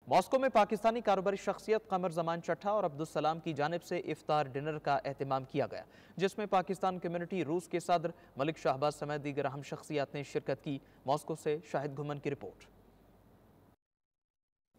Moscow में पाकिस्तानी कारोबारी शख्सियत कमर जमान चट्ठा और अब्दुल सलाम की जानिब से इफ्तार डिनर का एहतमाम किया गया, जिसमें पाकिस्तान कम्युनिटी रूस के सदर मलिक शहबाज समेत दीगर अहम शख्सियात ने शिरकत की। मॉस्को से शाहिद घुमन की रिपोर्ट।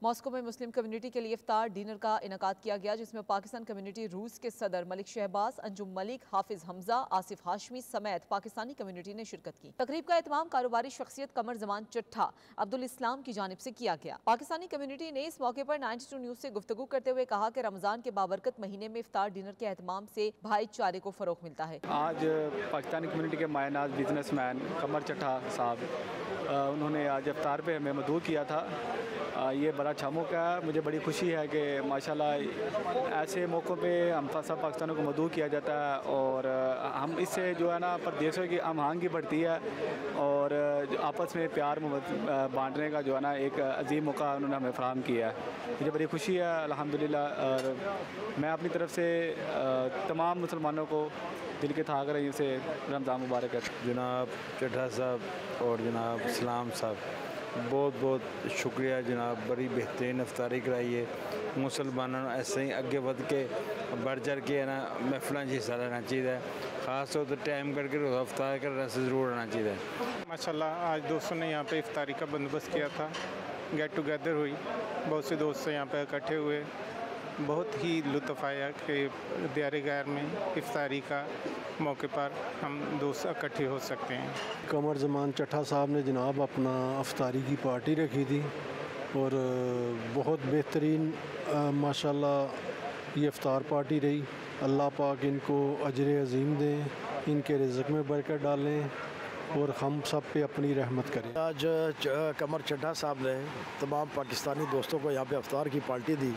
मॉस्को में मुस्लिम कम्युनिटी के लिए इफ्तार डिनर का इनेकाद किया गया, जिसमें पाकिस्तान कम्युनिटी रूस के सदर मलिक शहबाज, अंजुम मलिक, हाफिज हमजा, आसिफ हाशमी समेत पाकिस्तानी कम्युनिटी ने शिरकत की। तकरीब का एहतमाम कारोबारी शख्सियत कमर जमान चट्ठा अब्दुल इस्लाम की जानिब से किया गया। पाकिस्तानी कम्युनिटी ने इस मौके पर 92 न्यूज से गुफ्तगू करते हुए कहा कि रमजान के बाबरकत महीने में इफ्तार डिनर के एहतमाम से भाईचारे को फरोग मिलता है। आज पाकिस्तानी कम्युनिटी के मायनाज बिजनेसमैन कमर चट्ठा साहब, उन्होंने आज इफ्तार पे हमें मदऊ किया था। ये बड़ा अच्छा मौका है। मुझे बड़ी खुशी है कि माशाल्लाह ऐसे मौक़ों पे हम सब पाकिस्तानों को मदऊ किया जाता है और हम इससे जो है ना परदेशों की हम आहंगी बढ़ती है और आपस में प्यार मोहब्बत बांटने का जो है ना एक अजीम मौका उन्होंने हमें फ़राहम किया है। मुझे बड़ी खुशी है अल्हम्दुलिल्लाह। और मैं अपनी तरफ से तमाम मुसलमानों को दिल के थाक रही से रमज़ान मुबारक है। जनाब चट्ठा साहब और जनाब सलाम साहब, बहुत बहुत शुक्रिया जनाब, बड़ी बेहतरीन अफ्तारी कराई है। मुसलमानों ऐसे ही अगे बढ़ के बढ़ चढ़ के ना महफिलों में हिस्सा लेना चाहिए, ख़ास तौर पर टाइम करके अफ्तार करने से ज़रूर आना चाहिए। माशाल्लाह आज दोस्तों ने यहाँ पे इफ्तारी का बंदोबस्त किया था, गेट टुगेदर हुई, बहुत से दोस्त यहाँ पे इकट्ठे हुए, बहुत ही लुत्फ़ आया कि दियारे गैर में इफ्तारी का मौके पर हम दोस्त इकट्ठे हो सकते हैं। कमर जमान चट्ठा साहब ने जनाब अपना इफ्तारी की पार्टी रखी थी और बहुत बेहतरीन माशाल्लाह ये इफ्तार पार्टी रही। अल्लाह पाक इनको अजर अज़ीम दें, इनके रिज़्क़ में बरकत डालें और हम सब पे अपनी रहमत करें। आज कमर चट्ठा साहब ने तमाम पाकिस्तानी दोस्तों को यहाँ पे इफ्तार की पार्टी दी,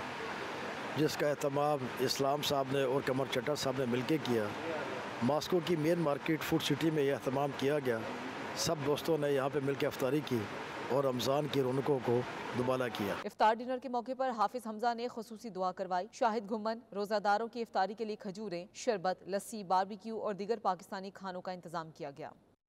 जिसका एहतमाम इस्लाम साहब ने और कमर चट्ठा साहब ने मिलकर किया। मॉस्को की मेन मार्केट फूड सिटी में यह एहतमाम किया गया। सब दोस्तों ने यहाँ पे मिलकर इफ्तारी की और रमज़ान की रौनकों को दुबाला किया। इफ्तार डिनर के मौके पर हाफिज हमजा ने खुसूसी दुआ करवाई। शाहिद घुमन रोज़ादारों की इफ्तारी के लिए खजूरें, शरबत, लस्सी, बारबेक्यू और दीगर पाकिस्तानी खानों का इंतजाम किया गया।